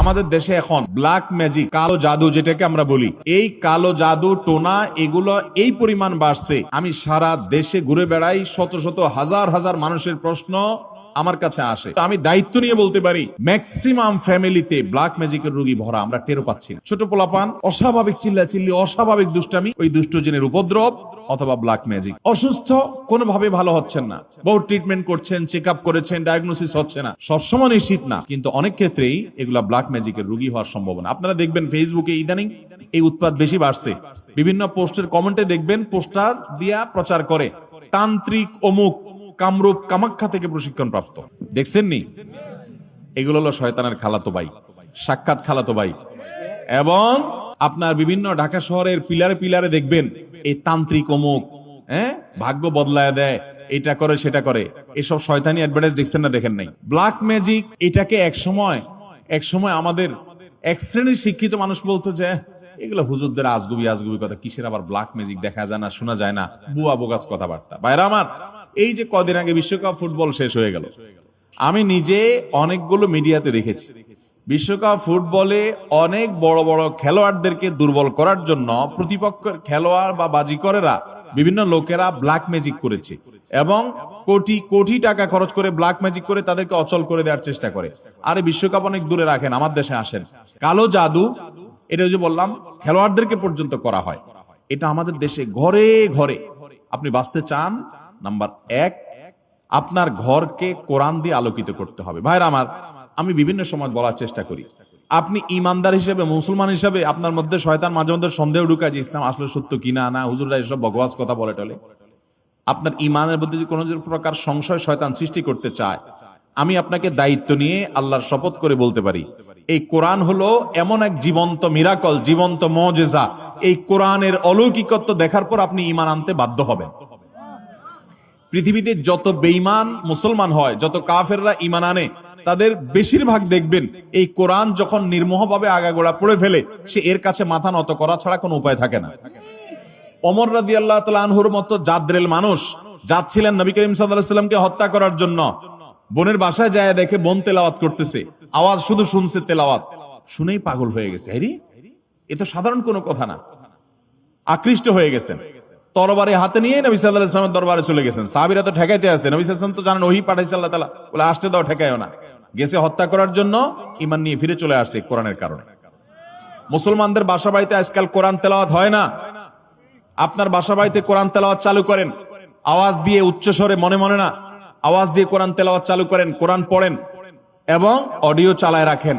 আমাদের দেশে এখন ব্ল্যাক ম্যাজিক, কালো জাদু যেটাকে আমরা বলি, এই কালো জাদু টোনা এগুলো এই পরিমাণ বাড়ছে। আমি সারা দেশে ঘুরে বেড়াই, শত শত হাজার হাজার মানুষের প্রশ্ন আমার কাছে আসে। তো আমি দায়িত্ব নিয়ে বলতে পারি ম্যাক্সিমাম ফ্যামিলিতে ব্ল্যাক ম্যাজিকের রোগী ভরা, আমরা টেরও পাচ্ছি না। ছোট পোলাপান অস্বাভাবিক চিল্লাচিল্লি, অস্বাভাবিক দুষ্টামি, ওই দুষ্ট জিনের উপদ্রব অথবা ব্ল্যাক ম্যাজিক। অসুস্থ কোনোভাবে ভালো হচ্ছেন না, বহু ট্রিটমেন্ট করছেন, চেক আপ করেছেন, ডায়াগনোসিস হচ্ছে না। সবসময় নিশ্চিত না, কিন্তু অনেক ক্ষেত্রেই এগুলা ব্ল্যাক ম্যাজিকের রোগী হওয়ার সম্ভাবনা। আপনারা দেখবেন ফেসবুকে ইদানিং এই উৎপাত বেশি বাড়ছে। বিভিন্ন পোস্টের কমেন্টে দেখবেন পোস্টার দিয়া প্রচার করে তান্ত্রিক অমুক কামরূপ কামাখ্যা থেকে প্রশিক্ষণ প্রাপ্ত। দেখছেন নি? এগুলো হলো শয়তানের খালাতো ভাই, সাক্ষাৎ খালাতো ভাই। এবং আপনার বিভিন্ন ঢাকা শহরের পিলারে পিলারে দেখবেন এই তান্ত্রিক অমুক, ভাগ্য বদলায় দেয়, এটা করে সেটা করে, এসব শয়তানি অ্যাডভার্টাইজ দেখছেন না? দেখেন নাই? ব্ল্যাক ম্যাজিক এটাকে এক সময় আমাদের এক শ্রেণীর শিক্ষিত মানুষ বলতো যে এগুলো হুজুরদের আজগুবি কথা, কিসের আবার ব্ল্যাক ম্যাজিক, দেখা যায় না, শোনা যায় না, বুয়া বোগাস কথাবার্তা। ভাইরা আমার, এই যে কদিন আগে বিশ্বকাপ ফুটবল শেষ হয়ে গেল, আমি নিজে অনেকগুলো মিডিয়াতে দেখেছি বিশ্বকাপ ফুটবলে অনেক বড় বড় খেলোয়াড়দেরকে দুর্বল করার জন্য প্রতিপক্ষের খেলোয়াড় বা বাজিকরেরা, বিভিন্ন লোকেরা ব্ল্যাক ম্যাজিক করেছে এবং কোটি কোটি টাকা খরচ করে ব্ল্যাক ম্যাজিক করে তাদেরকে অচল করে দেওয়ার চেষ্টা করে। আরে বিশ্বকাপ অনেক দূরে রাখেন, আমার দেশে আসেন, কালো জাদু, এটা যে বললাম খেলোয়াড়দেরকে পর্যন্ত করা হয়। এটা আমাদের দেশে ঘরে ঘরে। আপনি বাঁচতে চান, নাম্বার 1, আপনার ঘরকে কোরআন দিয়ে আলোকিত করতে হবে। ভাইরা আমার, আমি বিভিন্ন সময় বলার চেষ্টা করি, আপনি ইমানদার হিসেবে, মুসলমান হিসেবে আপনার মধ্যে শয়তান মাঝে মধ্যে সন্দেহ ঢুকায় যে ইসলাম আসলে সত্য কিনা, না হুজুররা এসব বকওয়াস কথা বলে টলে। আপনার ইমানের মধ্যে যদি কোনো প্রকার সংশয় শয়তান সৃষ্টি করতে চায়, আমি আপনাকে দায়িত্ব নিয়ে আল্লাহর শপথ করে বলতে পারি, এই কোরআন হলো এমন এক জীবন্ত মিরাকল, জীবন্ত মুজিজা। এই কোরআনের অলৌকিকত্ব দেখার পর আপনি ঈমান আনতে বাধ্য হবেন। পৃথিবীতে যত বেঈমান মুসলমান হয়, যত কাফেররা ঈমান আনে, তাদের বেশিরভাগ দেখবেন এই কোরআন যখন নির্মোহভাবে আগাগোড়া পড়ে ফেলে, সে এর কাছে মাথা নত করা ছাড়া কোনো উপায় থাকে না। ওমর রাদিয়াল্লাহু তাআলা আনহুর মতো জাদ্রেল মানুষ যাচ্ছিলেন নবী করিম সাল্লাল্লাহু আলাইহি ওয়াসাল্লামকে হত্যা করার জন্য, বোনের বাসায় যায় দেখে বোন তেলাওয়াত করতেছে, আওয়াজ শুধু শুনছে, তেলাওয়াত শুনেই পাগল হয়ে গেছে। আরে এ তো সাধারণ কোনো কথা না, আকৃষ্ট হয়ে গেছেন। তরবারি হাতে নিয়ে নবী সাল্লাল্লাহু আলাইহি ওয়াসাল্লামের দরবারে চলে গেছেন। সাহাবীরা তো ঠেকাইতে আছে, নবী সাল্লাল্লাহু আলাইহি ওয়াসাল্লাম তো জানেন ওহী পাঠাইছে আল্লাহ তাআলা, বলে আসতে দাও, ঠেকাইও না। গেছে হত্যা করার জন্য, ঈমান নিয়ে ফিরে চলে আসছে কোরআনের কারণে। মুসলমানদের বাসা বাড়িতে আজকাল কোরআন তেলাওয়াত হয় না। আপনার বাসা বাড়িতে কোরআন তেলাওয়াত চালু করেন, আওয়াজ দিয়ে, উচ্চস্বরে, মনে মনে না, আওয়াজ দিয়ে কোরআন তেলাওয়াত চালু করেন, কোরআন পড়েন এবং অডিও চালায় রাখেন।